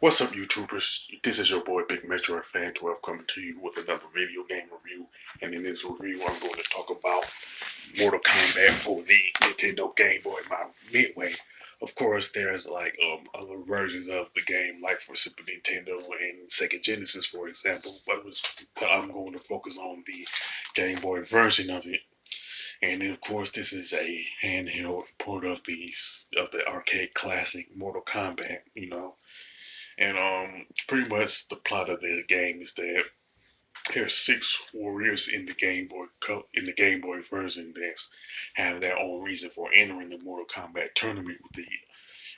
What's up, YouTubers? This is your boy Big Metro Fan 12 coming to you with another video game review. And in this review, I'm going to talk about Mortal Kombat for the Nintendo Game Boy by Midway. Of course, there's like other versions of the game, like for Super Nintendo and Sega Genesis, for example. But I'm going to focus on the Game Boy version of it. And then, of course, this is a handheld port of the arcade classic Mortal Kombat. And pretty much the plot of the game is that there's six warriors in the Game Boy version that have their own reason for entering the Mortal Kombat tournament with the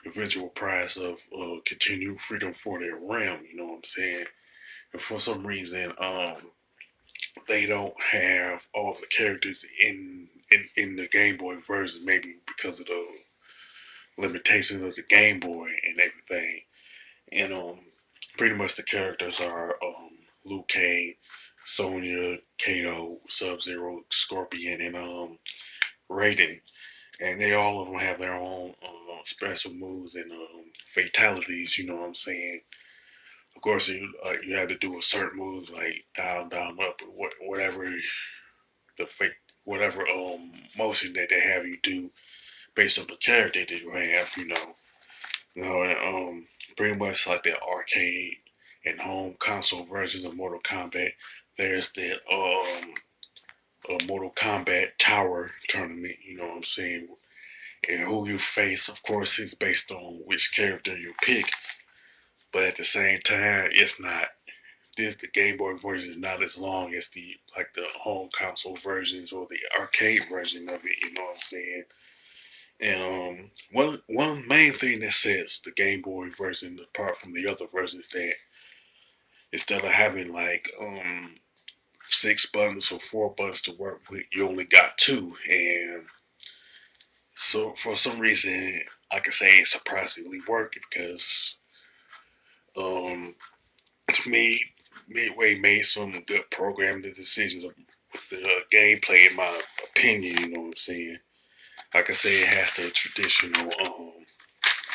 eventual prize of continued freedom for their realm. You know what I'm saying? And for some reason, they don't have all the characters in the Game Boy version. Maybe because of the limitations of the Game Boy and everything. And pretty much the characters are Liu Kang, Sonya, Kato, Sub Zero, Scorpion, and Raiden, and they all of them have their own special moves and fatalities. You know what I'm saying? Of course, you have to do a certain moves like down, down, up, or whatever the fake, whatever motion that they have you do based on the character that you have. And, pretty much like the arcade and home console versions of Mortal Kombat. There's that Mortal Kombat Tower tournament. You know what I'm saying? And who you face, of course, is based on which character you pick. But at the same time, it's not. The Game Boy version is not as long as the home console versions or the arcade version of it. You know what I'm saying? And one main thing that sets the Game Boy version apart from the other versions is that instead of having like six buttons or four buttons to work with, you only got two. And so for some reason, I can say it surprisingly worked because um, to me, Midway made some good programming decisions with the gameplay, in my opinion. You know what I'm saying? Like I say, it has the traditional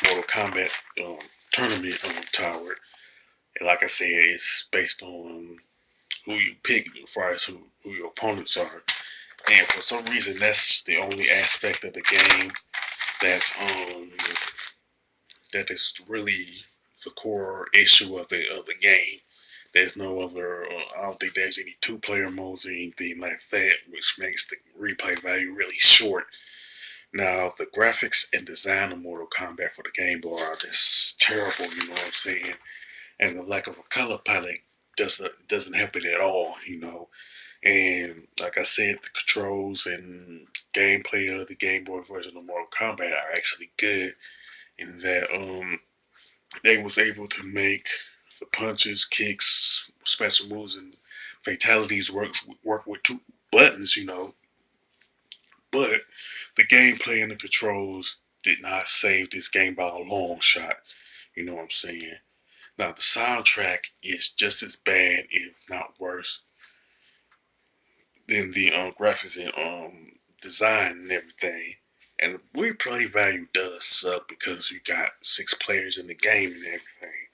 Mortal Kombat tournament tower. And like I said, it's based on who you pick as far as who your opponents are. And for some reason, that's the only aspect of the game that's that is really the core issue of the game. There's no other. I don't think there's any two-player modes or anything like that, which makes the replay value really short. Now, the graphics and design of Mortal Kombat for the Game Boy are just terrible. You know what I'm saying? And the lack of a color palette doesn't help it at all. And like I said, the controls and gameplay of the Game Boy version of Mortal Kombat are actually good in that they was able to make the punches, kicks, special moves, and fatalities work with two buttons. But the gameplay and the controls did not save this game by a long shot. You know what I'm saying? Now the soundtrack is just as bad, if not worse, than the graphics and design and everything. And the replay value does suck because you got six players in the game and everything.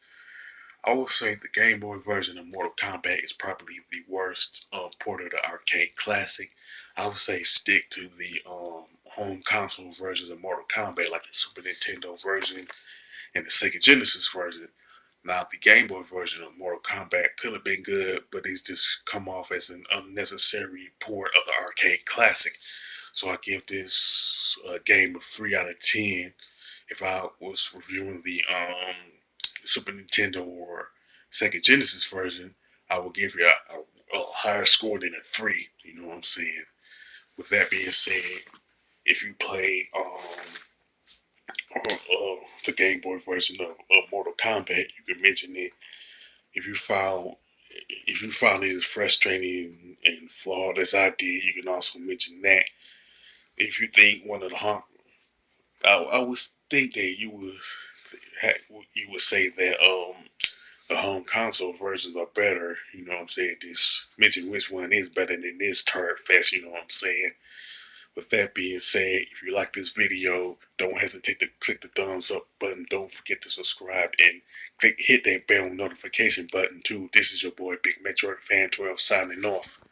I would say the Game Boy version of Mortal Kombat is probably the worst port of the arcade classic. I would say stick to the home console versions of Mortal Kombat, like the Super Nintendo version and the Sega Genesis version. Now, the Game Boy version of Mortal Kombat could have been good, but it's just come off as an unnecessary port of the arcade classic. So I give this game a 3 out of 10. If I was reviewing the Super Nintendo or Sega Genesis version, I would give you a higher score than a 3. You know what I'm saying? With that being said, if you play the Game Boy version of Mortal Kombat, you can mention it. If you found it as frustrating and flawed as I did, you can also mention that. If you think one of the I would think that you would say that the home console versions are better. You know what I'm saying? Just mention which one is better than this turd fest. You know what I'm saying? With that being said, if you like this video, don't hesitate to click the thumbs up button. Don't forget to subscribe and hit that bell notification button too. This is your boy Big Metroid Fan 12 signing off.